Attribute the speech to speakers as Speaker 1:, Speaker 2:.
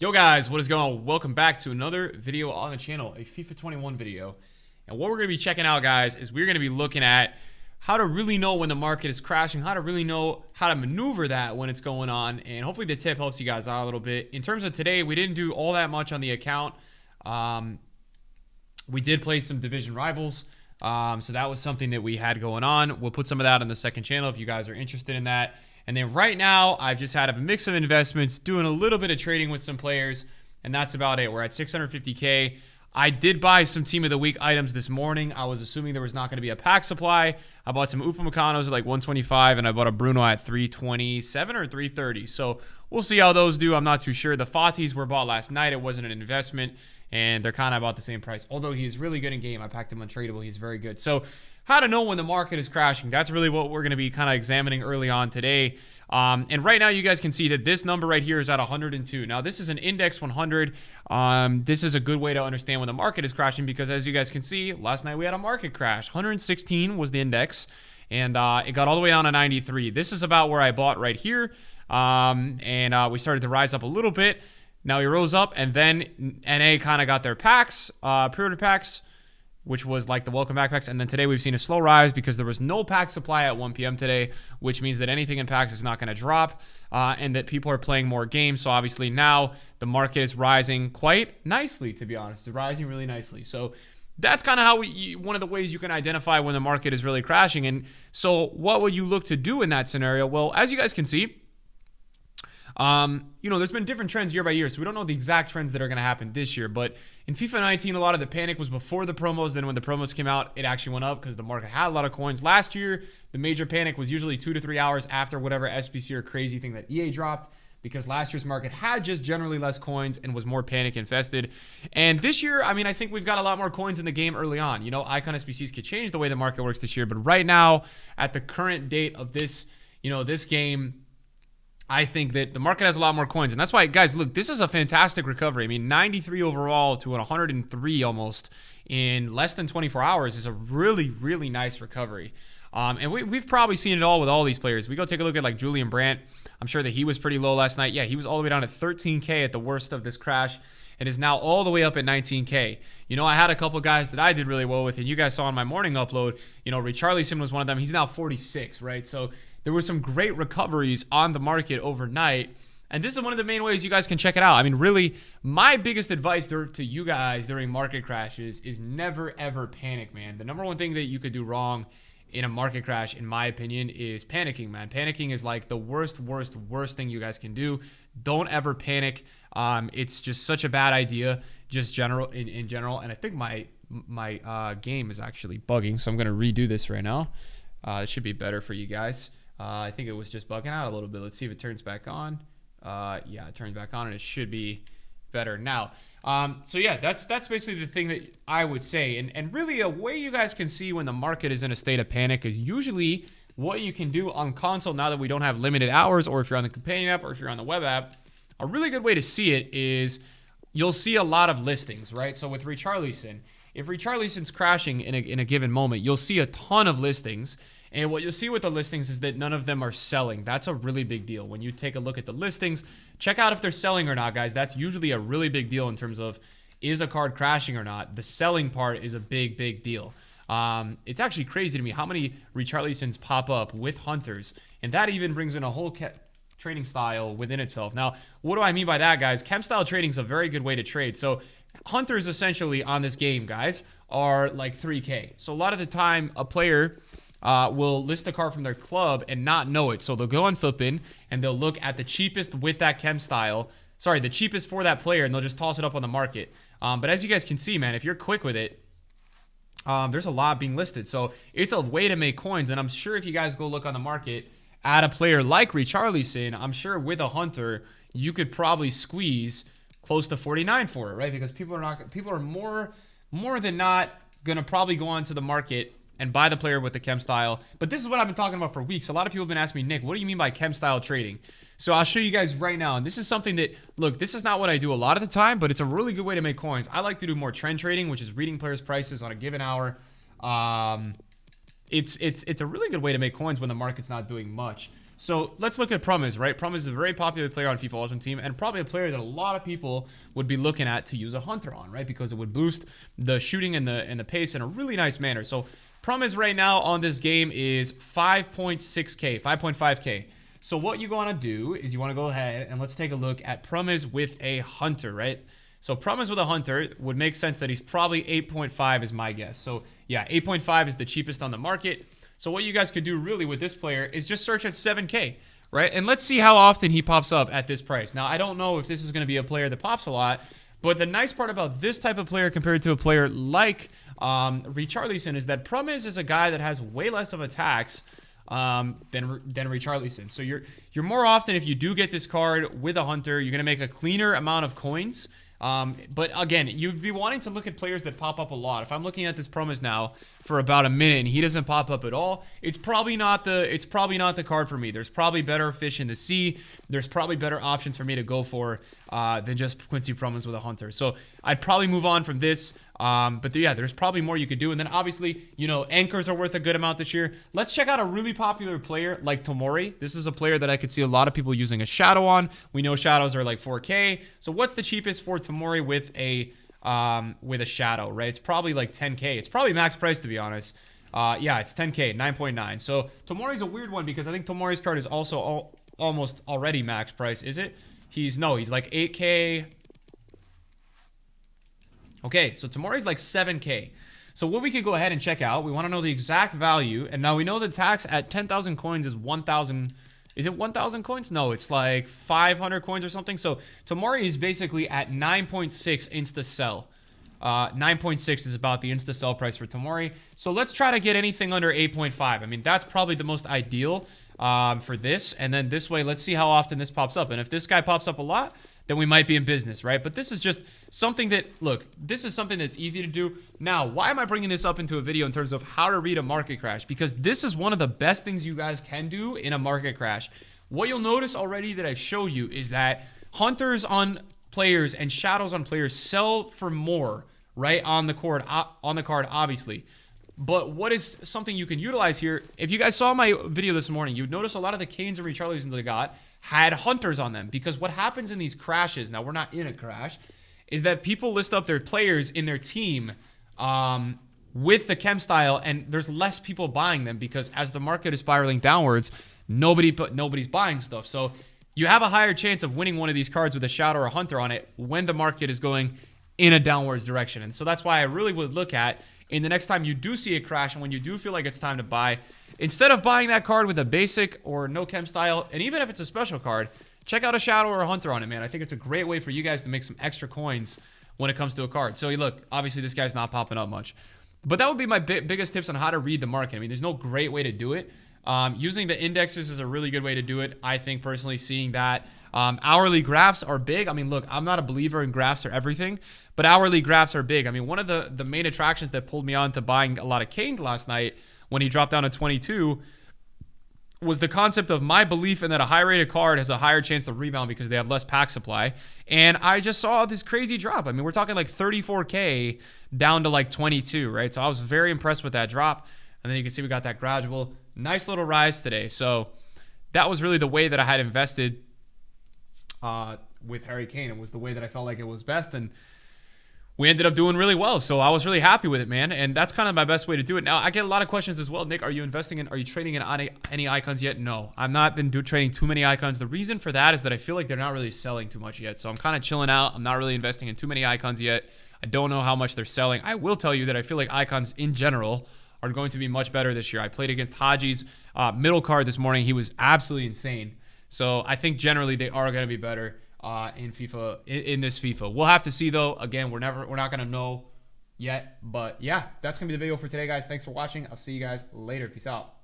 Speaker 1: Yo guys, what is going on? Welcome back to another video on the channel, a FIFA 21 video. And what we're going to be checking out, guys, is we're going to be looking at how to really know when the market is crashing, how to really know how to maneuver that when it's going on, and hopefully the tip helps you guys out a little bit. In terms of today, we didn't do all that much on the account. We did play some division rivals, so that was something that we had going on. We'll put some of that on the second channel if you guys are interested in that. And then right now, I've just had a mix of investments, doing a little bit of trading with some players, and that's about it. We're at 650K. I did buy some Team of the Week items this morning. I was assuming there was not going to be a pack supply. I bought some Upamacanos at like 125, and I bought a Bruno at 327 or 330. So we'll see how those do. I'm not too sure. The Fatis were bought last night. It wasn't an investment, and they're kind of about the same price. Although he is really good in game. I packed him untradeable. He's very good. So how to know when the market is crashing. That's really what we're going to be kind of examining early on today. And right now you guys can see that this number right here is at 102. Now this is an index 100. This is a good way to understand when the market is crashing because as you guys can see, last night we had a market crash. 116 was the index and it got all the way down to 93. This is about where I bought right here. We started to rise up a little bit. Now he rose up and then NA kind of got their packs, pre-order packs, which was like the welcome back packs. And then today we've seen a slow rise because there was no pack supply at 1 p.m. today, which means that anything in packs is not going to drop and that people are playing more games. So obviously now the market is rising quite nicely, to be honest. It's rising really nicely. So that's kind of how one of the ways you can identify when the market is really crashing. And so what would you look to do in that scenario? Well, as you guys can see, there's been different trends year by year, so we don't know the exact trends that are going to happen this year. But in FIFA 19, a lot of the panic was before the promos. Then when the promos came out, it actually went up because the market had a lot of coins. Last year, the major panic was usually 2 to 3 hours after whatever SBC or crazy thing that EA dropped, because last year's market had just generally less coins and was more panic infested. And this year, I think we've got a lot more coins in the game early on. Icon SBCs could change the way the market works this year, but right now, at the current date of this, this game, I think that the market has a lot more coins. And that's why, guys, look, this is a fantastic recovery. 93 overall to 103 almost in less than 24 hours is a really, really nice recovery. And we've probably seen it all with all these players. We go take a look at like Julian Brandt. I'm sure that he was pretty low last night. Yeah, he was all the way down at 13K at the worst of this crash and is now all the way up at 19K. I had a couple guys that I did really well with, and you guys saw on my morning upload, Richarlison was one of them. He's now 46, right? So there were some great recoveries on the market overnight. And this is one of the main ways you guys can check it out. Really, my biggest advice to you guys during market crashes is never, ever panic, man. The number one thing that you could do wrong in a market crash, in my opinion, is panicking, man. Panicking is like the worst thing you guys can do. Don't ever panic. It's just such a bad idea, just in general. And I think my game is actually bugging, so I'm going to redo this right now. It should be better for you guys. I think it was just bugging out a little bit. Let's see if it turns back on. Yeah, it turns back on, and it should be better now. So yeah, that's basically the thing that I would say. And really a way you guys can see when the market is in a state of panic is usually what you can do on console now that we don't have limited hours, or if you're on the companion app or if you're on the web app. A really good way to see it is you'll see a lot of listings, right? So with Richarlison, if Richarlison's crashing in a given moment, you'll see a ton of listings. And what you'll see with the listings is that none of them are selling. That's a really big deal. When you take a look at the listings, check out if they're selling or not, guys. That's usually a really big deal in terms of is a card crashing or not. The selling part is a big deal. It's actually crazy to me how many Richarlisons pop up with Hunters, and that even brings in a whole trading style within itself. Now, what do I mean by that, guys? Chem style trading is a very good way to trade. So Hunters essentially on this game, guys, are like 3K. So a lot of the time, a player will list a card from their club and not know it. So they'll go on Flippin and they'll look at the cheapest with that chem style. Sorry, the cheapest for that player, and they'll just toss it up on the market. But as you guys can see, man, if you're quick with it, there's a lot being listed. So it's a way to make coins. And I'm sure if you guys go look on the market at a player like Richarlison, I'm sure with a Hunter, you could probably squeeze close to 49 for it, right? Because people are more than not gonna probably go onto the market and buy the player with the chem style. But this is what I've been talking about for weeks. A lot of people have been asking me, Nick, what do you mean by chem style trading? So I'll show you guys right now. And this is something that, look, this is not what I do a lot of the time, but it's a really good way to make coins. I like to do more trend trading, which is reading players' prices on a given hour. It's a really good way to make coins when the market's not doing much. So let's look at Promise, right? Promise is a very popular player on FIFA Ultimate Team, and probably a player that a lot of people would be looking at to use a Hunter on, right? Because it would boost the shooting and the pace in a really nice manner. So Promise right now on this game is 5.6K, 5.5K. So what you want to do is you want to go ahead and let's take a look at Promise with a Hunter, right? So Promise with a Hunter would make sense that he's probably 8.5 is my guess. So yeah, 8.5 is the cheapest on the market. So what you guys could do really with this player is just search at 7K, right? And let's see how often he pops up at this price. Now, I don't know if this is going to be a player that pops a lot, but the nice part about this type of player compared to a player like Richarlison is that Promise is a guy that has way less of attacks than Richarlison. So you're more often, if you do get this card with a Hunter, you're going to make a cleaner amount of coins. But again, you'd be wanting to look at players that pop up a lot. If I'm looking at this Promise now for about a minute and he doesn't pop up at all, it's probably not the card for me. There's probably better fish in the sea. There's probably better options for me to go for than just Quincy Promise with a Hunter. So I'd probably move on from this. But yeah, there's probably more you could do. And then obviously, anchors are worth a good amount this year. Let's check out a really popular player like Tomori. This is a player that I could see a lot of people using a shadow on. We know shadows are like 4K. So what's the cheapest for Tomori with a shadow, right? It's probably like 10K. It's probably max price, to be honest. Yeah, it's 10K, 9.9. So Tomori's a weird one because I think Tomori's card is also almost already max price. Is it? He's like 8K. Okay, so Tomori's like 7K. So what we could go ahead and check out, we want to know the exact value. And now we know the tax at 10,000 coins is 1,000. Is it 1,000 coins? No, it's like 500 coins or something. So Tomori is basically at 9.6 insta sell. 9.6 is about the insta sell price for Tomori. So let's try to get anything under 8.5. I mean, that's probably the most ideal for this. And then this way, let's see how often this pops up. And if this guy pops up a lot, then we might be in business, right? But this is just something that, look, this is something that's easy to do. Now, why am I bringing this up into a video in terms of how to read a market crash? Because this is one of the best things you guys can do in a market crash. What you'll notice already that I've showed you is that Hunters on players and shadows on players sell for more, right, on the card, obviously. But what is something you can utilize here? If you guys saw my video this morning, you'd notice a lot of the Canes and Richarlisons I got had Hunters on them, because what happens in these crashes, now we're not in a crash, is that people list up their players in their team with the chem style, and there's less people buying them because as the market is spiraling downwards, nobody's buying stuff. So you have a higher chance of winning one of these cards with a shadow or a Hunter on it when the market is going in a downwards direction. And so that's why I really would look at, in the next time you do see a crash and when you do feel like it's time to buy, instead of buying that card with a basic or no chem style, and even if it's a special card, check out a shadow or a Hunter on it, man. I think it's a great way for you guys to make some extra coins when it comes to a card. So look, obviously this guy's not popping up much. But that would be my biggest tips on how to read the market. I mean, there's no great way to do it. Using the indexes is a really good way to do it. I think personally, seeing that hourly graphs are big. I mean, look, I'm not a believer in graphs or everything, but hourly graphs are big. I mean, one of the main attractions that pulled me on to buying a lot of Canes last night when he dropped down to 22 was the concept of my belief in that a high-rated card has a higher chance to rebound because they have less pack supply. And I just saw this crazy drop. I mean, we're talking like 34K down to like 22, right? So I was very impressed with that drop. And then you can see we got that gradual, nice little rise today. So that was really the way that I had invested with Harry Kane. It was the way that I felt like it was best. And we ended up doing really well. So I was really happy with it, man. And that's kind of my best way to do it. Now, I get a lot of questions as well. Nick, are you trading in any icons yet? No, I've not been trading too many icons. The reason for that is that I feel like they're not really selling too much yet. So I'm kind of chilling out. I'm not really investing in too many icons yet. I don't know how much they're selling. I will tell you that I feel like icons in general are going to be much better this year. I played against Haji's middle card this morning. He was absolutely insane. So I think generally they are going to be better in FIFA, in this FIFA. We'll have to see though. Again, we're not going to know yet. But yeah, that's going to be the video for today, guys. Thanks for watching. I'll see you guys later. Peace out.